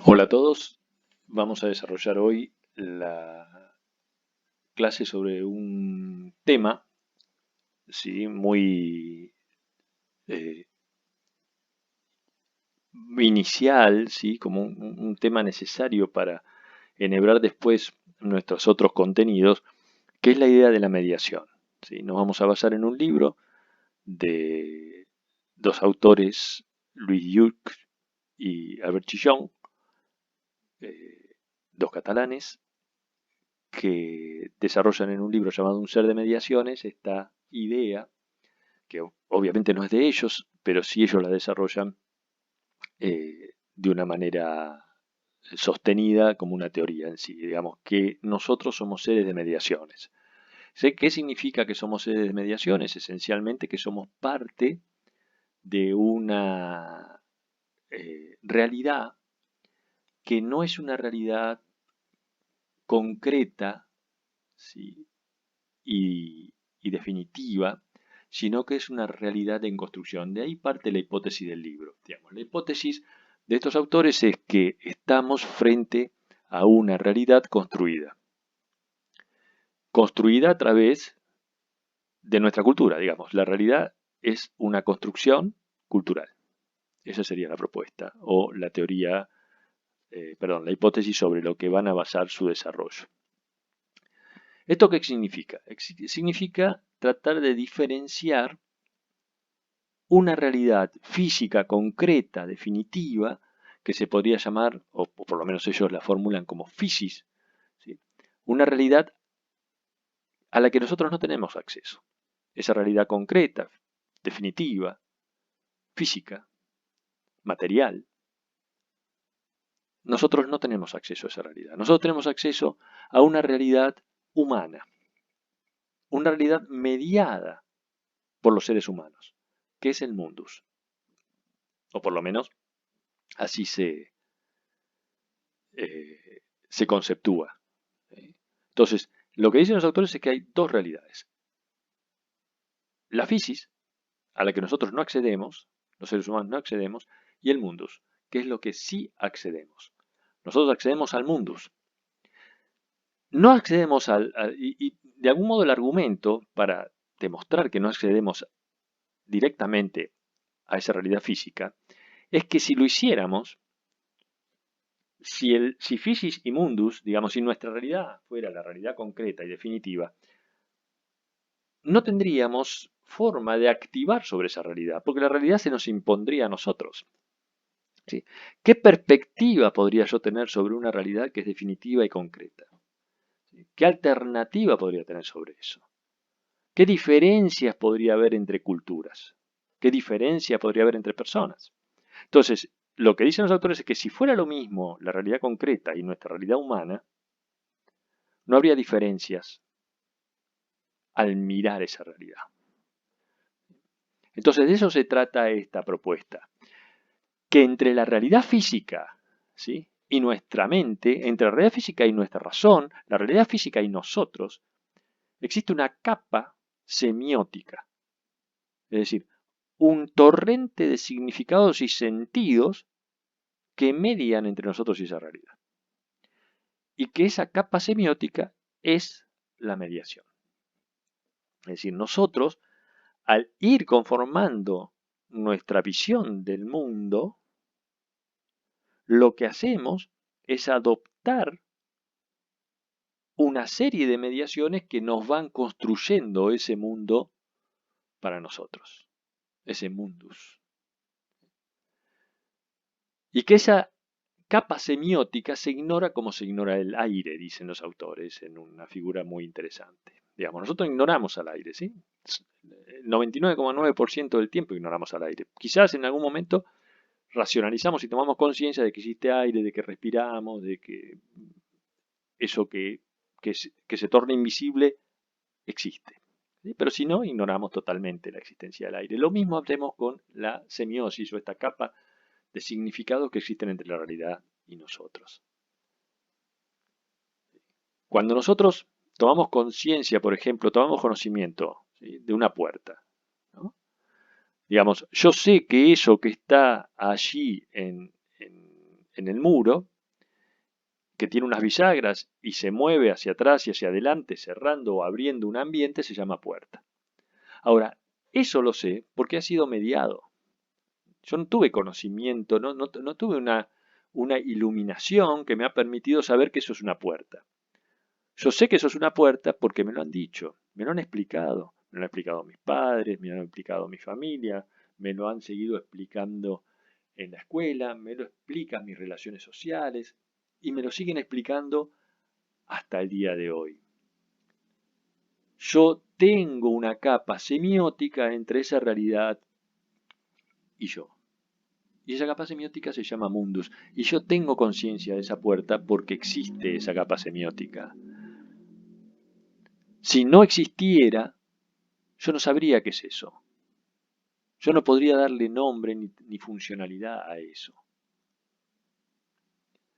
Hola a todos, vamos a desarrollar hoy la clase sobre un tema, ¿sí? Muy eh, inicial, ¿sí? Como un tema necesario para enhebrar después nuestros otros contenidos, que es la idea de la mediación, ¿sí? Nos vamos a basar en un libro de dos autores, Louis Lluch y Albert Chillon, dos catalanes, que desarrollan en un libro llamado Un ser de mediaciones esta idea, que obviamente no es de ellos, pero sí ellos la desarrollan de una manera sostenida como una teoría en sí, digamos que nosotros somos seres de mediaciones. ¿Qué significa que somos seres de mediaciones? Esencialmente que somos parte de una realidad que no es una realidad concreta, ¿sí? y definitiva, sino que es una realidad en construcción. De ahí parte la hipótesis del libro. Digamos, la hipótesis de estos autores es que estamos frente a una realidad construida. Construida a través de nuestra cultura, digamos. La realidad es una construcción cultural. Esa sería la propuesta o la teoría, perdón, la hipótesis sobre lo que van a basar su desarrollo. ¿Esto qué significa? Significa tratar de diferenciar una realidad física concreta, definitiva, que se podría llamar, o por lo menos ellos la formulan como physis, ¿sí? Una realidad a la que nosotros no tenemos acceso. Esa realidad concreta, definitiva, física, material, nosotros no tenemos acceso a esa realidad. Nosotros tenemos acceso a una realidad humana, una realidad mediada por los seres humanos, que es el mundus. O por lo menos así se conceptúa. Entonces, lo que dicen los autores es que hay dos realidades. La physis, a la que nosotros no accedemos, los seres humanos no accedemos, y el mundus, que es lo que sí accedemos. Nosotros accedemos al mundus. No accedemos y de algún modo el argumento para demostrar que no accedemos directamente a esa realidad física es que si lo hiciéramos, si physis y mundus, digamos, si nuestra realidad fuera la realidad concreta y definitiva, no tendríamos forma de activar sobre esa realidad, porque la realidad se nos impondría a nosotros. ¿Sí? ¿Qué perspectiva podría yo tener sobre una realidad que es definitiva y concreta? ¿Sí? ¿Qué alternativa podría tener sobre eso? ¿Qué diferencias podría haber entre culturas? ¿Qué diferencia podría haber entre personas? Entonces, lo que dicen los autores es que si fuera lo mismo la realidad concreta y nuestra realidad humana, no habría diferencias al mirar esa realidad. Entonces, de eso se trata esta propuesta. Que entre la realidad física, ¿sí? y nuestra mente, entre la realidad física y nuestra razón, la realidad física y nosotros, existe una capa semiótica. Es decir, un torrente de significados y sentidos que median entre nosotros y esa realidad. Y que esa capa semiótica es la mediación. Es decir, nosotros, al ir conformando nuestra visión del mundo, lo que hacemos es adoptar una serie de mediaciones que nos van construyendo ese mundo para nosotros, ese mundus. Y que esa capa semiótica se ignora como se ignora el aire, dicen los autores, en una figura muy interesante. Digamos, nosotros ignoramos al aire, ¿sí? El 99,9% del tiempo ignoramos al aire. Quizás en algún momento racionalizamos y tomamos conciencia de que existe aire, de que respiramos, de que eso que se torna invisible existe. ¿Sí? Pero si no, ignoramos totalmente la existencia del aire. Lo mismo hacemos con la semiosis o esta capa de significados que existen entre la realidad y nosotros. Cuando nosotros tomamos conciencia, por ejemplo, tomamos conocimiento, ¿sí? de una puerta, ¿no? Digamos, yo sé que eso que está allí en el muro que tiene unas bisagras y se mueve hacia atrás y hacia adelante, cerrando o abriendo un ambiente, se llama puerta. Ahora, eso lo sé porque ha sido mediado. Yo no tuve conocimiento, no tuve una iluminación que me ha permitido saber que eso es una puerta. Yo sé que eso es una puerta porque me lo han dicho, me lo han explicado. Me lo han explicado mis padres, me lo han explicado mi familia, me lo han seguido explicando en la escuela, me lo explican mis relaciones sociales y me lo siguen explicando hasta el día de hoy. Yo tengo una capa semiótica entre esa realidad y yo. Y esa capa semiótica se llama mundus. Y yo tengo conciencia de esa puerta porque existe esa capa semiótica. Si no existiera, yo no sabría qué es eso. Yo no podría darle nombre ni funcionalidad a eso.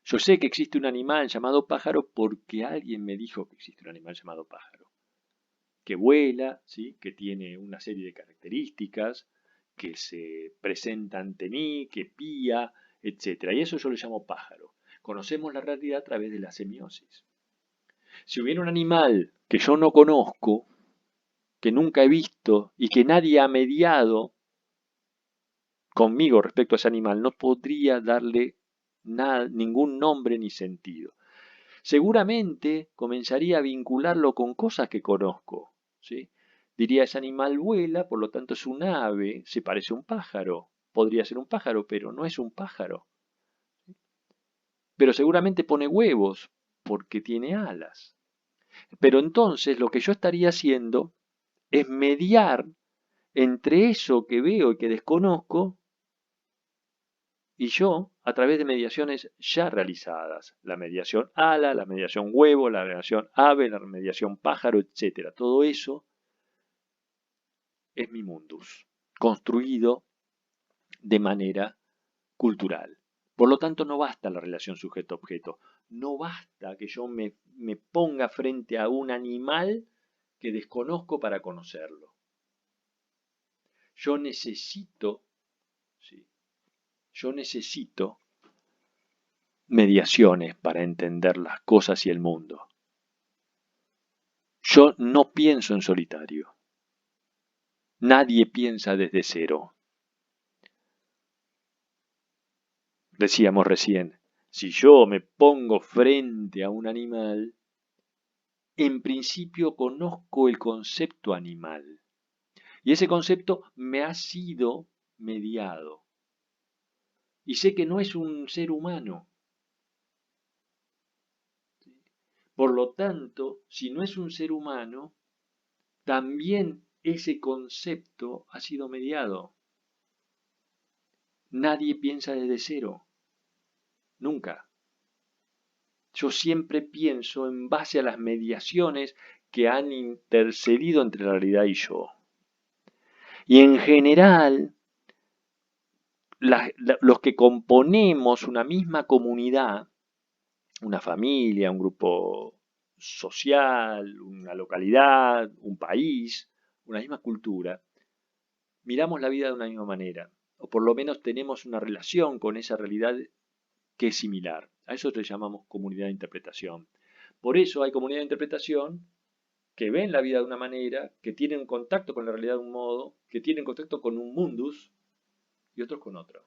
Yo sé que existe un animal llamado pájaro porque alguien me dijo que existe un animal llamado pájaro. Que vuela, ¿sí? Que tiene una serie de características, que se presenta ante mí, que pía, etc. Y eso yo le llamo pájaro. Conocemos la realidad a través de la semiosis. Si hubiera un animal que yo no conozco, que nunca he visto y que nadie ha mediado conmigo respecto a ese animal, no podría darle ningún nombre ni sentido. Seguramente comenzaría a vincularlo con cosas que conozco, ¿sí? Diría, ese animal vuela, por lo tanto es un ave, se parece a un pájaro. Podría ser un pájaro, pero no es un pájaro. Pero seguramente pone huevos, porque tiene alas. Pero entonces lo que yo estaría haciendo es mediar entre eso que veo y que desconozco y yo a través de mediaciones ya realizadas. La mediación ala, la mediación huevo, la mediación ave, la mediación pájaro, etc. Todo eso es mi mundus, construido de manera cultural. Por lo tanto, no basta la relación sujeto-objeto. No basta que yo me ponga frente a un animal que desconozco para conocerlo. Yo necesito, ¿sí? Yo necesito mediaciones para entender las cosas y el mundo. Yo no pienso en solitario. Nadie piensa desde cero. Decíamos recién, si yo me pongo frente a un animal, en principio conozco el concepto animal. Y ese concepto me ha sido mediado. Y sé que no es un ser humano. Por lo tanto, si no es un ser humano, también ese concepto ha sido mediado. Nadie piensa desde cero. Nunca. Yo siempre pienso en base a las mediaciones que han intercedido entre la realidad y yo. Y en general, los que componemos una misma comunidad, una familia, un grupo social, una localidad, un país, una misma cultura, miramos la vida de una misma manera, o por lo menos tenemos una relación con esa realidad que es similar. A eso le llamamos comunidad de interpretación. Por eso hay comunidad de interpretación que ven la vida de una manera, que tienen contacto con la realidad de un modo, que tienen contacto con un mundus y otros con otro.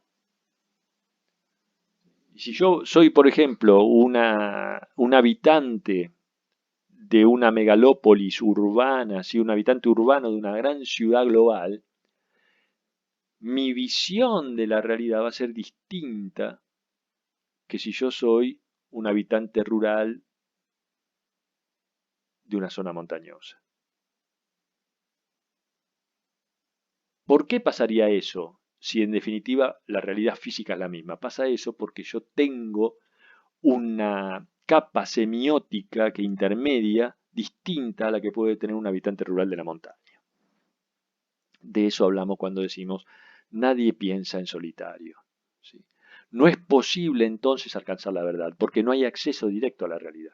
Y si yo soy, por ejemplo, un habitante de una megalópolis urbana, si un habitante urbano de una gran ciudad global, mi visión de la realidad va a ser distinta que si yo soy un habitante rural de una zona montañosa. ¿Por qué pasaría eso? Si en definitiva la realidad física es la misma. Pasa eso porque yo tengo una capa semiótica que intermedia distinta a la que puede tener un habitante rural de la montaña. De eso hablamos cuando decimos nadie piensa en solitario. ¿Sí? No es posible entonces alcanzar la verdad porque no hay acceso directo a la realidad.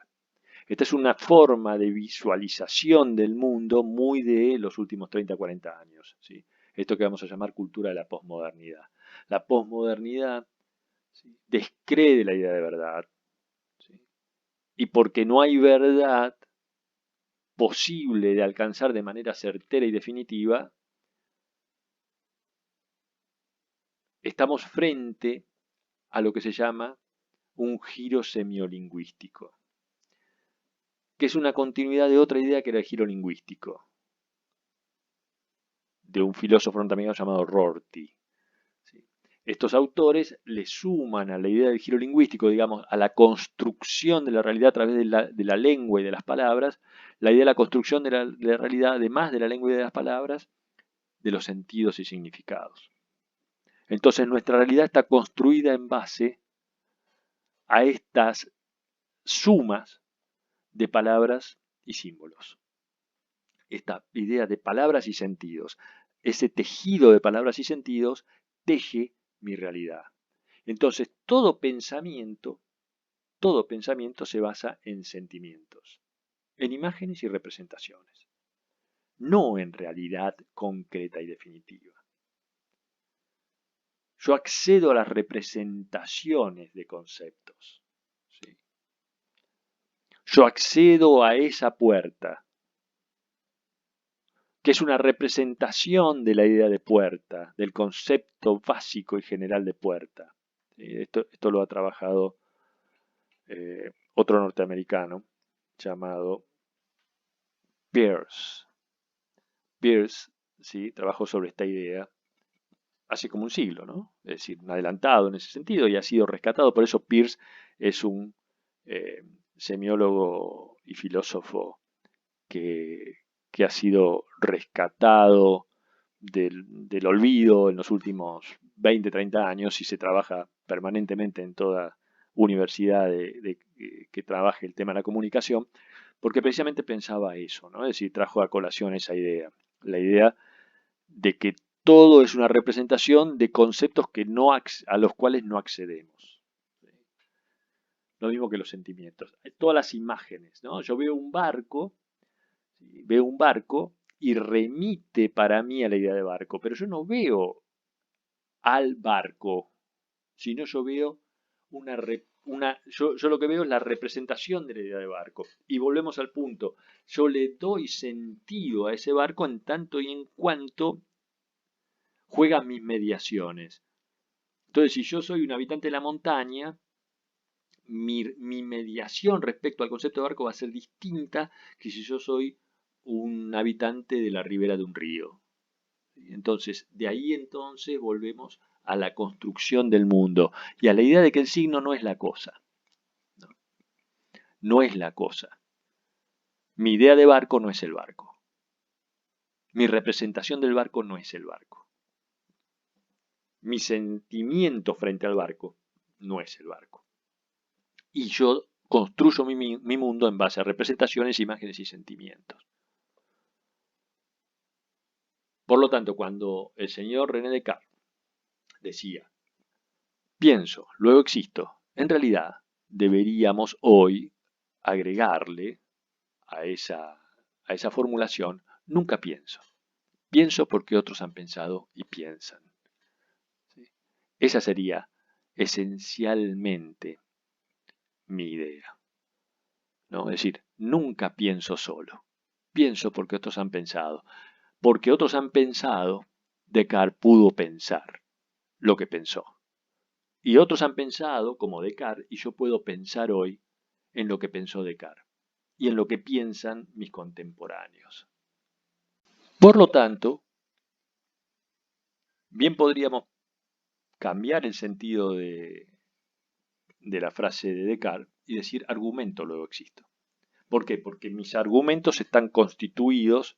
Esta es una forma de visualización del mundo muy de los últimos 30, 40 años. ¿Sí? Esto que vamos a llamar cultura de la posmodernidad. La posmodernidad, ¿sí?, descree de la idea de verdad, ¿sí?, y porque no hay verdad posible de alcanzar de manera certera y definitiva, estamos frente a lo que se llama un giro semiolingüístico, que es una continuidad de otra idea que era el giro lingüístico, de un filósofo norteamericano llamado Rorty. ¿Sí? Estos autores le suman a la idea del giro lingüístico, digamos, a la construcción de la realidad a través de la lengua y de las palabras, la idea de la construcción de la realidad, además de la lengua y de las palabras, de los sentidos y significados. Entonces nuestra realidad está construida en base a estas sumas de palabras y símbolos. Esta idea de palabras y sentidos, ese tejido de palabras y sentidos teje mi realidad. Entonces todo pensamiento se basa en sentimientos, en imágenes y representaciones, no en realidad concreta y definitiva. Yo accedo a las representaciones de conceptos. ¿Sí? Yo accedo a esa puerta, que es una representación de la idea de puerta, del concepto básico y general de puerta. Esto lo ha trabajado otro norteamericano llamado Peirce. Peirce, ¿sí?, trabajó sobre esta idea hace como un siglo, ¿no? Es decir, un adelantado en ese sentido y ha sido rescatado. Por eso Peirce es un semiólogo y filósofo que ha sido rescatado del olvido en los últimos 20, 30 años y se trabaja permanentemente en toda universidad que trabaje el tema de la comunicación, porque precisamente pensaba eso, ¿no? Es decir, trajo a colación esa idea, la idea de que todo es una representación de conceptos a los cuales no accedemos. Lo mismo que los sentimientos. Todas las imágenes, ¿no? Yo veo un barco, ¿sí?, veo un barco y remite para mí a la idea de barco, pero yo no veo al barco, sino yo veo yo lo que veo es la representación de la idea de barco. Y volvemos al punto, yo le doy sentido a ese barco en tanto y en cuanto juegan mis mediaciones. Entonces, si yo soy un habitante de la montaña, mi mediación respecto al concepto de barco va a ser distinta que si yo soy un habitante de la ribera de un río. Entonces, de ahí entonces volvemos a la construcción del mundo y a la idea de que el signo no es la cosa. No, no es la cosa. Mi idea de barco no es el barco. Mi representación del barco no es el barco. Mi sentimiento frente al barco no es el barco. Y yo construyo mi mundo en base a representaciones, imágenes y sentimientos. Por lo tanto, cuando el señor René Descartes decía, pienso, luego existo, en realidad deberíamos hoy agregarle a esa formulación, nunca pienso. Pienso porque otros han pensado y piensan. ¿Sí? Esa sería esencialmente mi idea, ¿no? Es decir, nunca pienso solo. Pienso porque otros han pensado. Porque otros han pensado, Descartes pudo pensar lo que pensó. Y otros han pensado, como Descartes, y yo puedo pensar hoy en lo que pensó Descartes y en lo que piensan mis contemporáneos. Por lo tanto, bien podríamos cambiar el sentido de la frase de Descartes y decir argumento luego existo. ¿Por qué? Porque mis argumentos están constituidos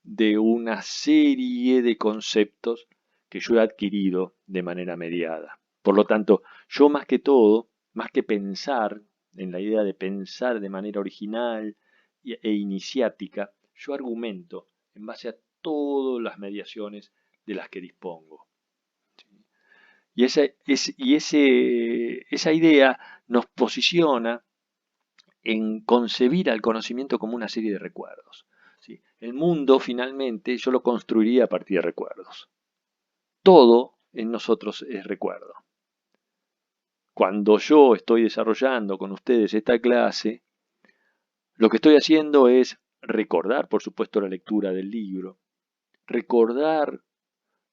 de una serie de conceptos que yo he adquirido de manera mediada. Por lo tanto, yo más que todo, más que pensar en la idea de pensar de manera original e iniciática, yo argumento en base a todas las mediaciones de las que dispongo. Y esa idea nos posiciona en concebir al conocimiento como una serie de recuerdos. ¿Sí? El mundo, finalmente, yo lo construiría a partir de recuerdos. Todo en nosotros es recuerdo. Cuando yo estoy desarrollando con ustedes esta clase, Lo que estoy haciendo es recordar, por supuesto, la lectura del libro, recordar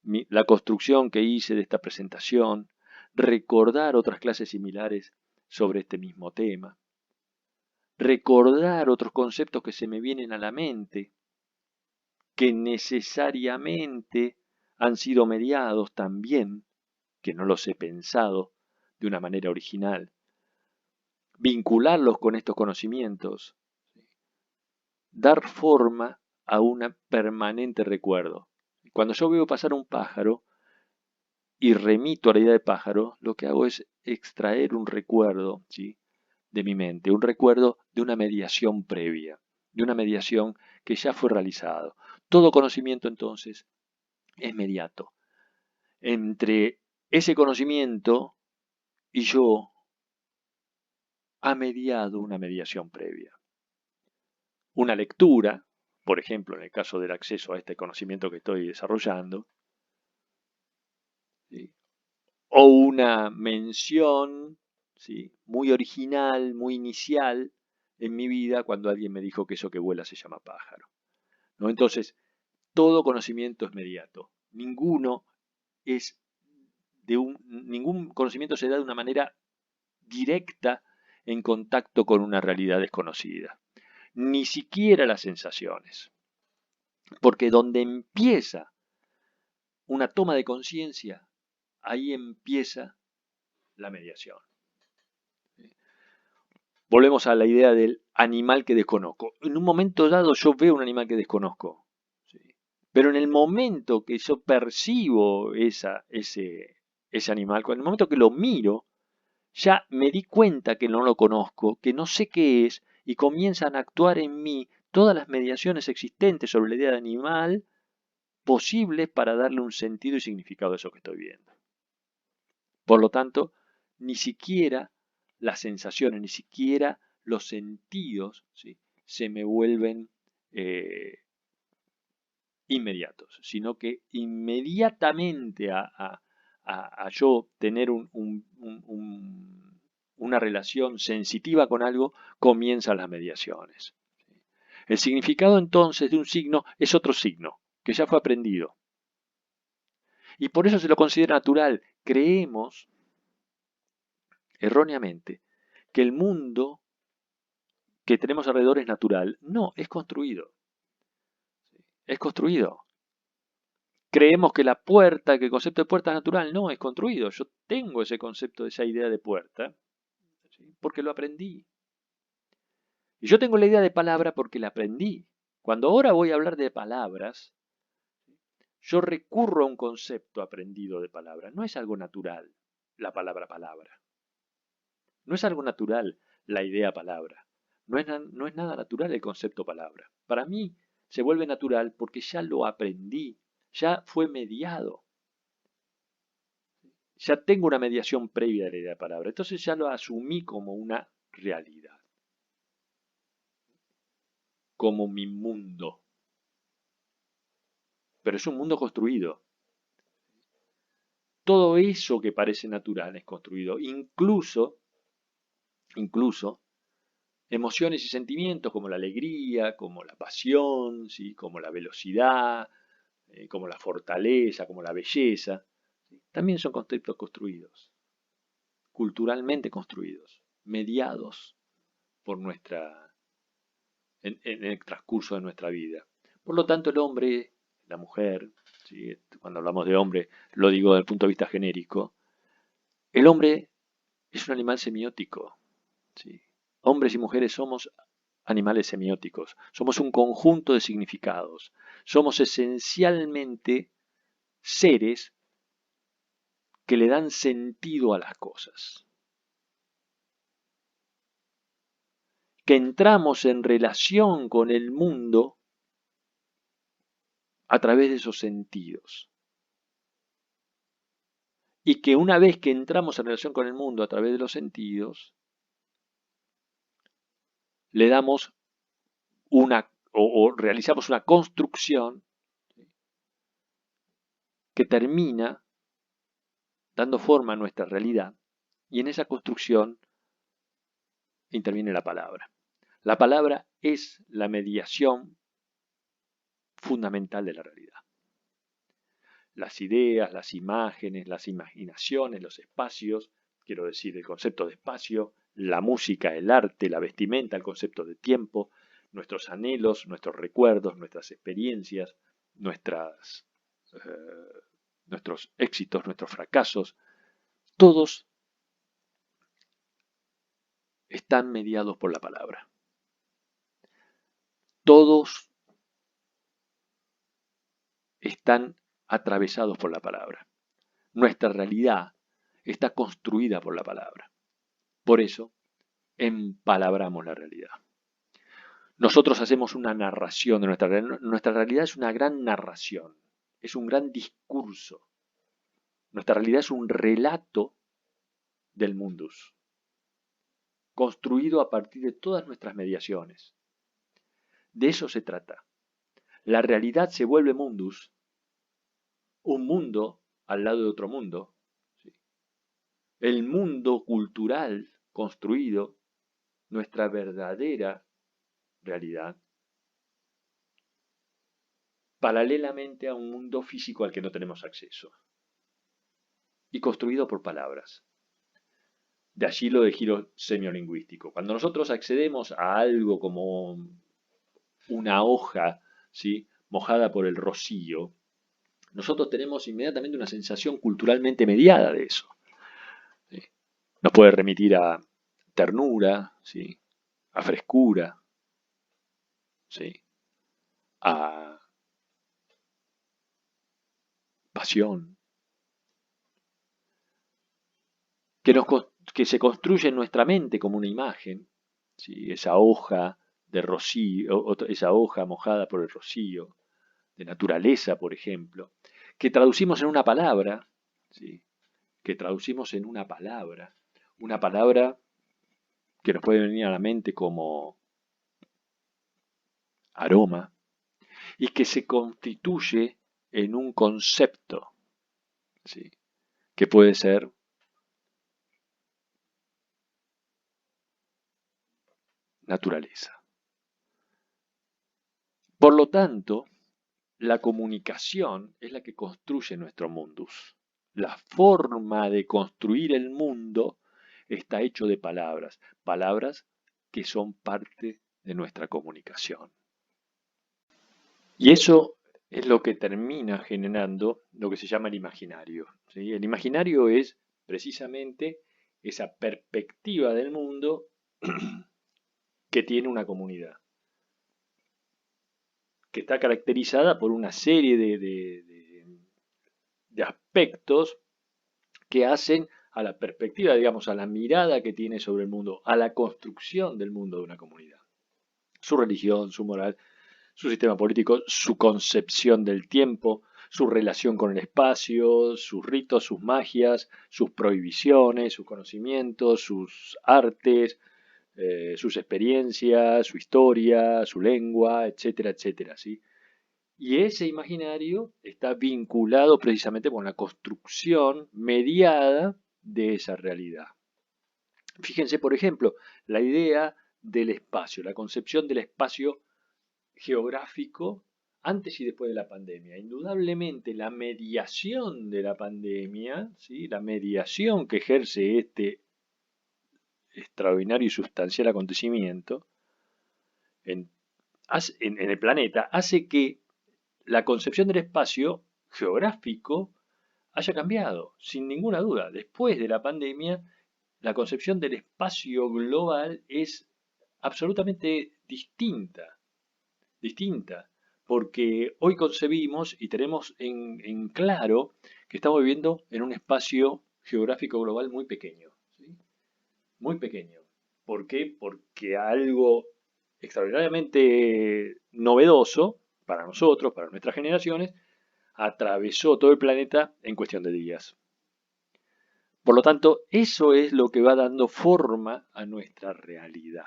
la construcción que hice de esta presentación, recordar otras clases similares sobre este mismo tema, recordar otros conceptos que se me vienen a la mente, que necesariamente han sido mediados también, que no los he pensado de una manera original, vincularlos con estos conocimientos, dar forma a un permanente recuerdo. Cuando yo veo pasar un pájaro y remito a la idea de pájaro, lo que hago es extraer un recuerdo, ¿sí?, de mi mente, un recuerdo de una mediación previa, de una mediación que ya fue realizado. Todo conocimiento entonces es mediato. Entre ese conocimiento y yo ha mediado una mediación previa. Una lectura, por ejemplo, en el caso del acceso a este conocimiento que estoy desarrollando, ¿sí?, o una mención, ¿sí?, muy original, muy inicial en mi vida cuando alguien me dijo que eso que vuela se llama pájaro, ¿no? Entonces, todo conocimiento es mediato. Ningún conocimiento se da de una manera directa en contacto con una realidad desconocida. Ni siquiera las sensaciones. Porque donde empieza una toma de conciencia, ahí empieza la mediación. Volvemos a la idea del animal que desconozco. En un momento dado yo veo un animal que desconozco, ¿sí?, pero en el momento que yo percibo ese animal, en el momento que lo miro, ya me di cuenta que no lo conozco, que no sé qué es, y comienzan a actuar en mí todas las mediaciones existentes sobre la idea de animal posibles para darle un sentido y significado a eso que estoy viendo. Por lo tanto, ni siquiera las sensaciones, ni siquiera los sentidos, ¿sí?, se me vuelven inmediatos, sino que inmediatamente a yo tener una relación sensitiva con algo, comienzan las mediaciones. El significado entonces de un signo es otro signo, que ya fue aprendido. Y por eso se lo considera natural. Creemos, erróneamente, que el mundo que tenemos alrededor es natural. No, es construido. Es construido. Creemos que la puerta, que el concepto de puerta es natural. No, es construido. Yo tengo ese concepto, esa idea de puerta, ¿sí?, porque lo aprendí. Y yo tengo la idea de palabra porque la aprendí. Cuando ahora voy a hablar de palabras, yo recurro a un concepto aprendido de palabra. No es algo natural la palabra palabra. No es algo natural la idea palabra. No es nada natural el concepto palabra. Para mí se vuelve natural porque ya lo aprendí, ya fue mediado. Ya tengo una mediación previa de la idea de palabra. Entonces ya lo asumí como una realidad. Como mi mundo. Pero es un mundo construido. Todo eso que parece natural es construido. Incluso emociones y sentimientos como la alegría, como la pasión, ¿sí?, como la velocidad, como la fortaleza, como la belleza, ¿sí?, también son conceptos construidos, culturalmente construidos, mediados por en el transcurso de nuestra vida. Por lo tanto, el hombre, la mujer, ¿sí?, cuando hablamos de hombre, lo digo desde el punto de vista genérico, el hombre es un animal semiótico, ¿sí? Hombres y mujeres somos animales semióticos, somos un conjunto de significados, somos esencialmente seres que le dan sentido a las cosas, que entramos en relación con el mundo a través de esos sentidos, y que una vez que entramos en relación con el mundo a través de los sentidos, le damos o realizamos una construcción que termina dando forma a nuestra realidad, y en esa construcción interviene la palabra. La palabra es la mediación fundamental de la realidad. Las ideas, las imágenes, las imaginaciones, los espacios, quiero decir, el concepto de espacio, la música, el arte, la vestimenta, el concepto de tiempo, nuestros anhelos, nuestros recuerdos, nuestras experiencias, nuestros éxitos, nuestros fracasos, todos están mediados por la palabra. Todos están atravesados por la palabra. Nuestra realidad está construida por la palabra. Por eso, empalabramos la realidad. Nosotros hacemos una narración de nuestra realidad. Nuestra realidad es una gran narración, es un gran discurso. Nuestra realidad es un relato del mundus, construido a partir de todas nuestras mediaciones. De eso se trata. La realidad se vuelve mundus, un mundo al lado de otro mundo. ¿Sí? El mundo cultural construido, nuestra verdadera realidad, paralelamente a un mundo físico al que no tenemos acceso, y construido por palabras. De allí lo de giro semiolingüístico. Cuando nosotros accedemos a algo como una hoja, ¿sí?, mojada por el rocío, nosotros tenemos inmediatamente una sensación culturalmente mediada de eso. ¿Sí? Nos puede remitir a ternura, ¿sí?, a frescura, ¿sí?, a pasión, que se construye en nuestra mente como una imagen, ¿sí?, esa hoja de rocío, esa hoja mojada por el rocío, de naturaleza, por ejemplo, que traducimos en una palabra, ¿sí?, una palabra que nos puede venir a la mente como aroma, y que se constituye en un concepto, ¿sí?, que puede ser naturaleza. Por lo tanto, la comunicación es la que construye nuestro mundus. La forma de construir el mundo está hecho de palabras, palabras que son parte de nuestra comunicación. Y eso es lo que termina generando lo que se llama el imaginario, ¿sí? El imaginario es precisamente esa perspectiva del mundo que tiene una comunidad, que está caracterizada por una serie de aspectos que hacen a la perspectiva, digamos, a la mirada que tiene sobre el mundo, a la construcción del mundo de una comunidad. Su religión, su moral, su sistema político, su concepción del tiempo, su relación con el espacio, sus ritos, sus magias, sus prohibiciones, sus conocimientos, sus artes, sus experiencias, su historia, su lengua, etcétera, etcétera, ¿sí? Y ese imaginario está vinculado precisamente con la construcción mediada de esa realidad. Fíjense, por ejemplo, la idea del espacio, la concepción del espacio geográfico antes y después de la pandemia. Indudablemente la mediación de la pandemia, ¿sí?, la mediación que ejerce este extraordinario y sustancial acontecimiento en el planeta hace que la concepción del espacio geográfico haya cambiado, sin ninguna duda. Después de la pandemia, la concepción del espacio global es absolutamente distinta, porque hoy concebimos y tenemos en claro que estamos viviendo en un espacio geográfico global muy pequeño, ¿sí? Muy pequeño. ¿Por qué? Porque algo extraordinariamente novedoso para nosotros, para nuestras generaciones, atravesó todo el planeta en cuestión de días. Por lo tanto, eso es lo que va dando forma a nuestra realidad.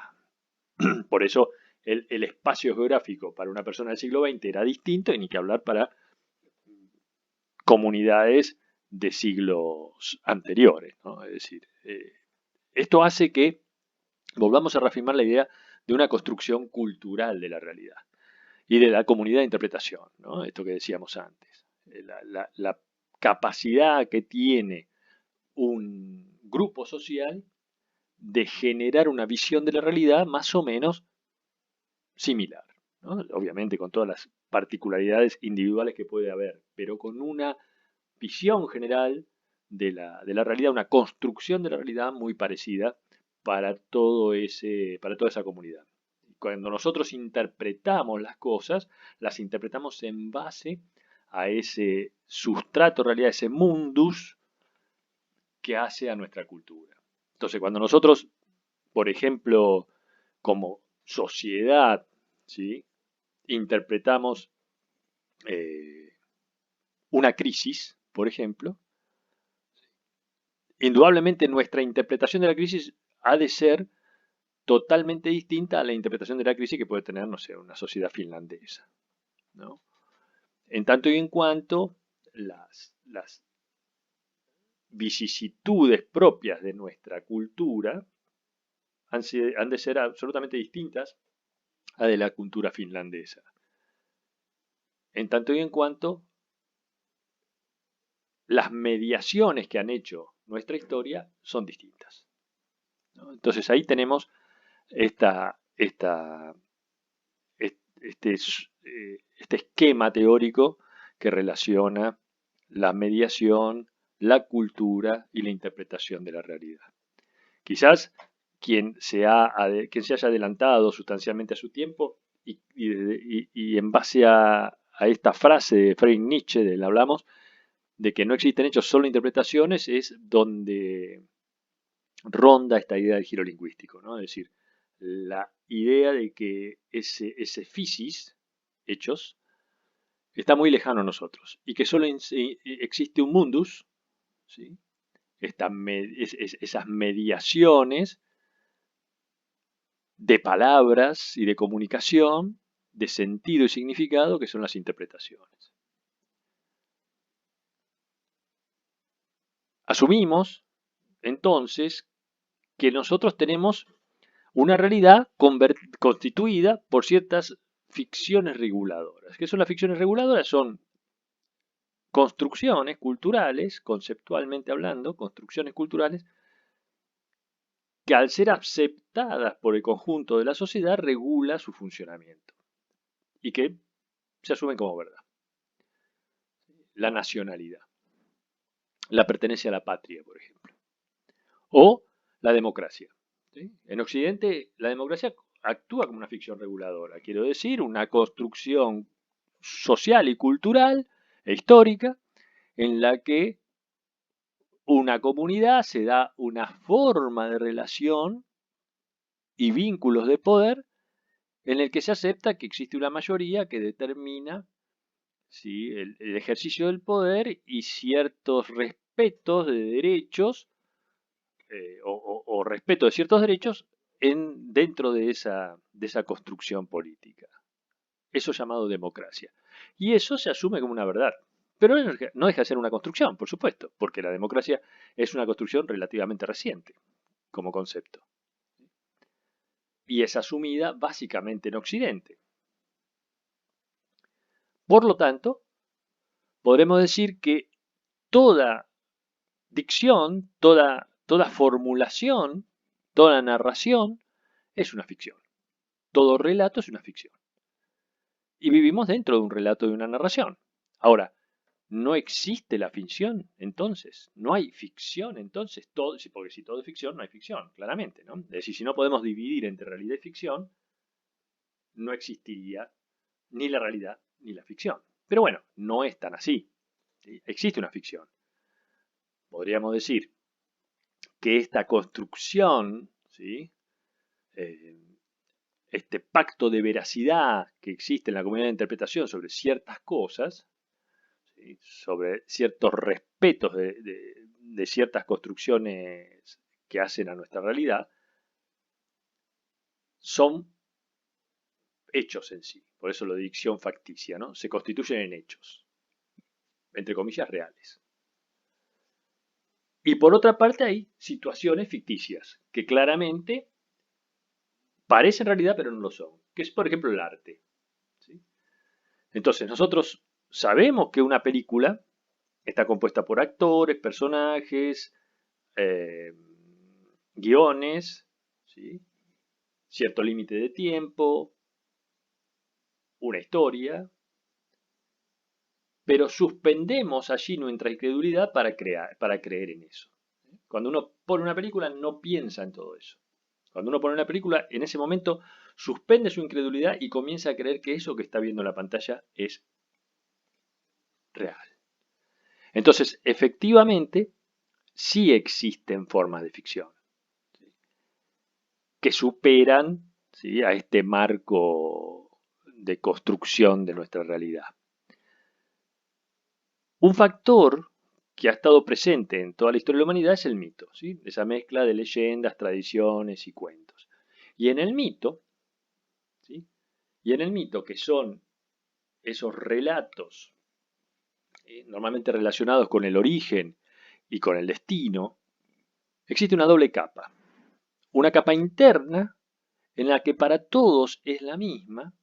Por eso el espacio geográfico para una persona del siglo XX era distinto, y ni que hablar para comunidades de siglos anteriores, ¿no? Es decir, esto hace que volvamos a reafirmar la idea de una construcción cultural de la realidad y de la comunidad de interpretación, ¿no? Esto que decíamos antes. La capacidad que tiene un grupo social de generar una visión de la realidad más o menos similar, ¿no? Obviamente con todas las particularidades individuales que puede haber, pero con una visión general de la realidad, una construcción de la realidad muy parecida para toda esa comunidad. Cuando nosotros interpretamos las cosas, las interpretamos en base a ese sustrato realidad, ese mundus que hace a nuestra cultura. Entonces, cuando nosotros, por ejemplo, como sociedad, ¿sí? interpretamos una crisis, por ejemplo, indudablemente nuestra interpretación de la crisis ha de ser totalmente distinta a la interpretación de la crisis que puede tener, no sé, una sociedad finlandesa, ¿no? En tanto y en cuanto las vicisitudes propias de nuestra cultura han de ser absolutamente distintas a de la cultura finlandesa. En tanto y en cuanto las mediaciones que han hecho nuestra historia son distintas, ¿no? Entonces ahí tenemos esta, este, este esquema teórico que relaciona la mediación, la cultura y la interpretación de la realidad. Quizás quien se haya adelantado sustancialmente a su tiempo y en base a esta frase de Friedrich Nietzsche, del hablamos, de que no existen hechos, solo interpretaciones, es donde ronda esta idea del giro lingüístico, ¿no? Es decir, la idea de que ese physis, hechos, está muy lejano a nosotros y que solo existe un mundus, ¿sí? Esas mediaciones de palabras y de comunicación, de sentido y significado, que son las interpretaciones. Asumimos, entonces, que nosotros tenemos una realidad constituida por ciertas ficciones reguladoras. ¿Qué son las ficciones reguladoras? Son construcciones culturales, conceptualmente hablando, construcciones culturales, que al ser aceptadas por el conjunto de la sociedad regula su funcionamiento y que se asumen como verdad. La nacionalidad, la pertenencia a la patria, por ejemplo, o la democracia. ¿Sí? En Occidente, la democracia actúa como una ficción reguladora, quiero decir, una construcción social y cultural e histórica en la que una comunidad se da una forma de relación y vínculos de poder en el que se acepta que existe una mayoría que determina, ¿sí?, el ejercicio del poder y ciertos respetos de derechos o respeto de ciertos derechos dentro de esa construcción política. Eso llamado democracia. Y eso se asume como una verdad. Pero no deja de ser una construcción, por supuesto, porque la democracia es una construcción relativamente reciente como concepto. Y es asumida básicamente en Occidente. Por lo tanto, podremos decir que toda dicción, toda formulación, toda narración es una ficción. Todo relato es una ficción. Y vivimos dentro de un relato de una narración. Ahora, no existe la ficción, entonces. No hay ficción, entonces. Porque si todo es ficción, no hay ficción, claramente, ¿no? Es decir, si no podemos dividir entre realidad y ficción, no existiría ni la realidad ni la ficción. Pero bueno, no es tan así. ¿Sí? Existe una ficción. Podríamos decir que esta construcción, ¿sí?, este pacto de veracidad que existe en la comunidad de interpretación sobre ciertas cosas, ¿sí?, sobre ciertos respetos de ciertas construcciones que hacen a nuestra realidad, son hechos en sí. Por eso lo de dicción facticia, ¿no? Se constituyen en hechos, entre comillas, reales. Y por otra parte hay situaciones ficticias que claramente parecen realidad pero no lo son, que es por ejemplo el arte. ¿Sí? Entonces nosotros sabemos que una película está compuesta por actores, personajes, eh, guiones, ¿sí? Cierto límite de tiempo, una historia, pero suspendemos allí nuestra incredulidad para creer en eso. Cuando uno pone una película no piensa en todo eso. Cuando uno pone una película, en ese momento suspende su incredulidad y comienza a creer que eso que está viendo en la pantalla es real. Entonces, efectivamente, sí existen formas de ficción, ¿sí? Que superan, ¿sí?, a este marco de construcción de nuestra realidad. Un factor que ha estado presente en toda la historia de la humanidad es el mito, ¿sí? Esa mezcla de leyendas, tradiciones y cuentos. Y en el mito, ¿sí?, y en el mito, que son esos relatos normalmente relacionados con el origen y con el destino, existe una doble capa. Una capa interna en la que para todos es la misma,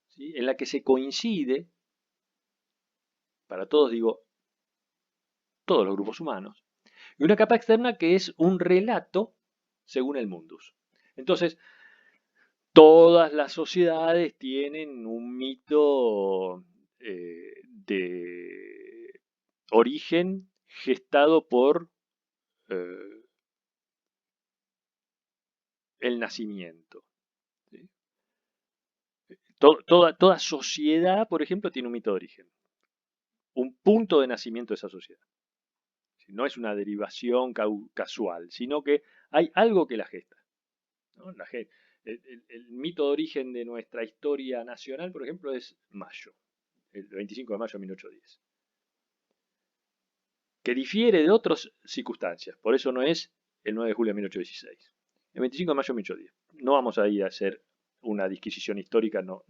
¿sí?, en la que se coincide, para todos digo, todos los grupos humanos, y una capa externa que es un relato según el mundus. Entonces, todas las sociedades tienen un mito de origen gestado por eh, el nacimiento, ¿sí? Toda sociedad, por ejemplo, tiene un mito de origen, un punto de nacimiento de esa sociedad. No es una derivación casual, sino que hay algo que la gesta, ¿no? El mito de origen de nuestra historia nacional, por ejemplo, es Mayo, el 25 de mayo de 1810, que difiere de otras circunstancias, por eso no es el 9 de julio de 1816, el 25 de mayo de 1810. No vamos a ir a hacer una disquisición histórica, no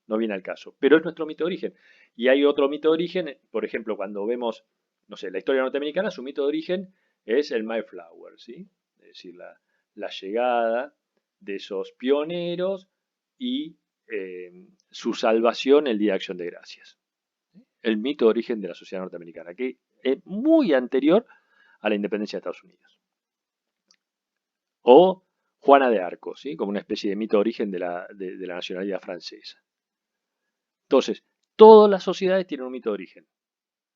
viene al caso, pero es nuestro mito de origen. Y hay otro mito de origen, por ejemplo, cuando vemos, no sé, la historia norteamericana, su mito de origen es el Mayflower, ¿sí? Es decir, la llegada de esos pioneros y su salvación el Día de Acción de Gracias. El mito de origen de la sociedad norteamericana, que es muy anterior a la independencia de Estados Unidos. O Juana de Arco, ¿sí?, como una especie de mito de origen de la nacionalidad francesa. Entonces, todas las sociedades tienen un mito de origen,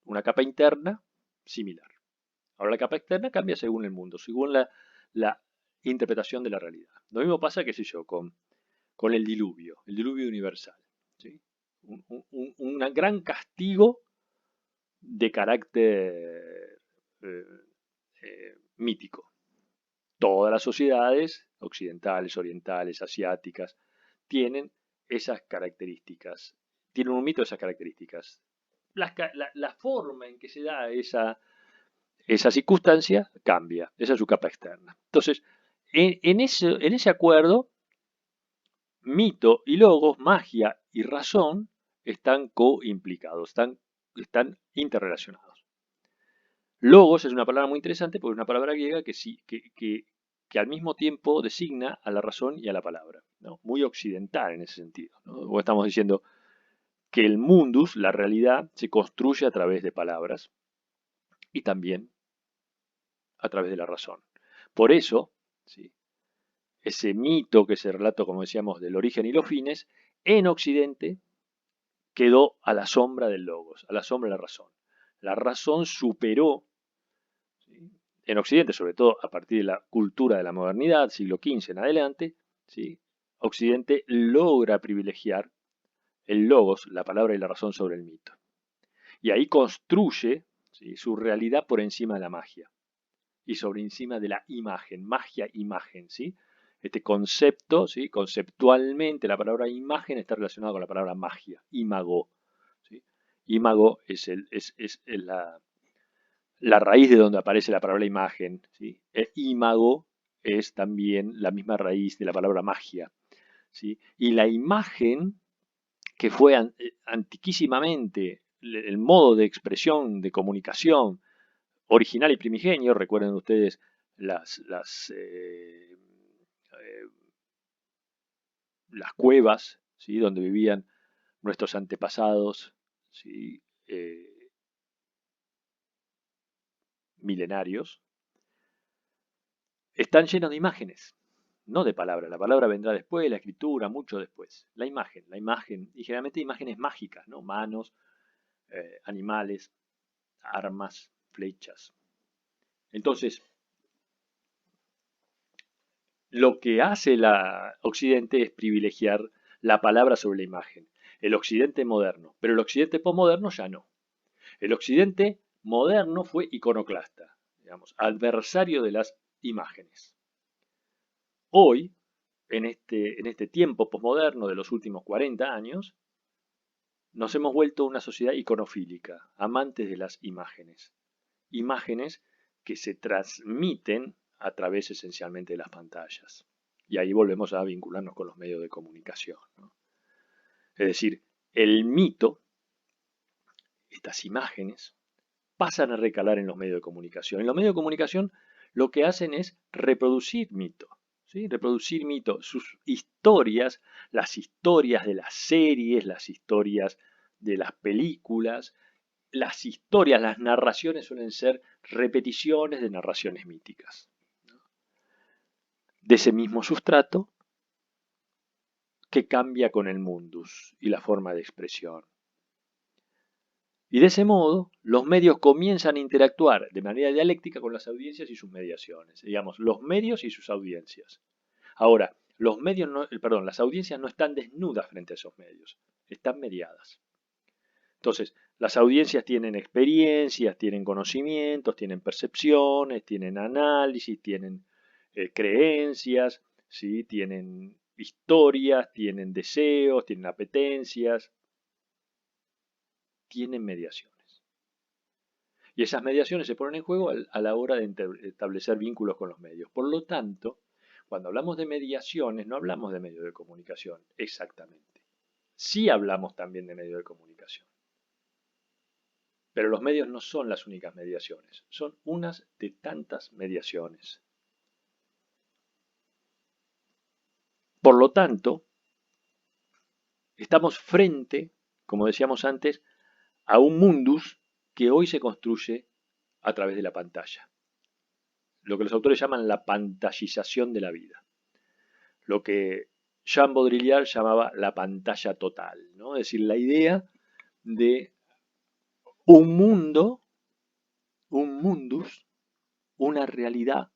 una capa interna similar. Ahora la capa externa cambia según el mundo, según la interpretación de la realidad. Lo mismo pasa, qué sé yo, con el diluvio universal, ¿sí? Un gran castigo de carácter mítico. Todas las sociedades, occidentales, orientales, asiáticas, tienen esas características, tienen un mito de esas características. La forma en que se da esa circunstancia cambia, esa es su capa externa. Entonces, en ese acuerdo, mito y logos, magia y razón están coimplicados, están interrelacionados. Logos es una palabra muy interesante porque es una palabra griega que al mismo tiempo designa a la razón y a la palabra, ¿no? Muy occidental en ese sentido, ¿no? Estamos diciendo que el mundus, la realidad, se construye a través de palabras y también a través de la razón. Por eso, ¿sí?, ese mito, que ese relato, como decíamos, del origen y los fines, en Occidente quedó a la sombra del logos, a la sombra de la razón. La razón superó, ¿sí?, en Occidente, sobre todo a partir de la cultura de la modernidad, siglo XV en adelante, ¿sí?, Occidente logra privilegiar el logos, la palabra y la razón sobre el mito. Y ahí construye, ¿sí?, su realidad por encima de la magia y sobre encima de la imagen, magia-imagen, ¿sí? Este concepto, ¿sí?, conceptualmente la palabra imagen está relacionada con la palabra magia, imago, ¿sí? Imago es la raíz de donde aparece la palabra imagen, ¿sí? Imago es también la misma raíz de la palabra magia, ¿sí? Y la imagen, que fue antiquísimamente el modo de expresión, de comunicación original y primigenio, recuerden ustedes las las cuevas, ¿sí? Donde vivían nuestros antepasados, ¿sí? Milenarios, están llenos de imágenes, no de palabras. La palabra vendrá después, la escritura, mucho después. La imagen, y generalmente imágenes mágicas, ¿no? Manos, animales, armas, flechas. Entonces, lo que hace la Occidente es privilegiar la palabra sobre la imagen. El Occidente moderno, pero el Occidente posmoderno ya no. El Occidente moderno fue iconoclasta, digamos, adversario de las imágenes. Hoy, en este tiempo posmoderno de los últimos 40 años, nos hemos vuelto una sociedad iconofílica, amantes de las imágenes. Imágenes que se transmiten a través esencialmente de las pantallas. Y ahí volvemos a vincularnos con los medios de comunicación, ¿no? Es decir, el mito, estas imágenes, pasan a recalar en los medios de comunicación. En los medios de comunicación lo que hacen es reproducir mito, ¿sí? Reproducir mito, sus historias, las historias de las series, las historias de las películas, las historias, las narraciones suelen ser repeticiones de narraciones míticas. De ese mismo sustrato que cambia con el mundus y la forma de expresión. Y de ese modo, los medios comienzan a interactuar de manera dialéctica con las audiencias y sus mediaciones. Digamos, los medios y sus audiencias. Ahora, las audiencias no están desnudas frente a esos medios, están mediadas. Entonces, las audiencias tienen experiencias, tienen conocimientos, tienen percepciones, tienen análisis, tienen creencias, ¿sí? Tienen historias, tienen deseos, tienen apetencias, tienen mediaciones. Y esas mediaciones se ponen en juego a la hora de establecer vínculos con los medios. Por lo tanto, cuando hablamos de mediaciones, no hablamos de medios de comunicación exactamente. Sí hablamos también de medios de comunicación. Pero los medios no son las únicas mediaciones, son unas de tantas mediaciones. Por lo tanto, estamos frente, como decíamos antes, a un mundus que hoy se construye a través de la pantalla. Lo que los autores llaman la pantallización de la vida. Lo que Jean Baudrillard llamaba la pantalla total, ¿no? Es decir, la idea de un mundo, un mundus, una realidad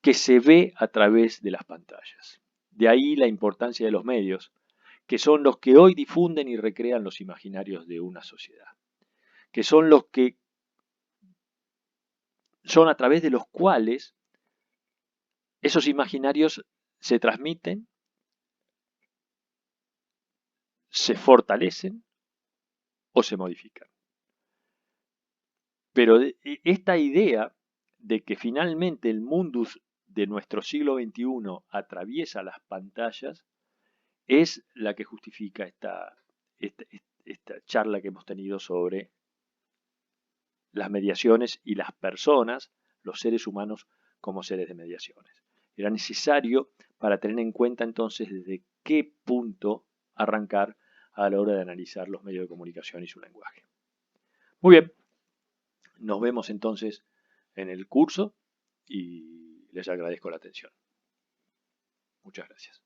que se ve a través de las pantallas. De ahí la importancia de los medios, que son los que hoy difunden y recrean los imaginarios de una sociedad, que son los que son a través de los cuales esos imaginarios se transmiten, se fortalecen o se modifican. Pero esta idea de que finalmente el mundus de nuestro siglo XXI atraviesa las pantallas es la que justifica esta charla que hemos tenido sobre las mediaciones y las personas, los seres humanos como seres de mediaciones. Era necesario para tener en cuenta entonces desde qué punto arrancar a la hora de analizar los medios de comunicación y su lenguaje. Muy bien, nos vemos entonces en el curso y les agradezco la atención. Muchas gracias.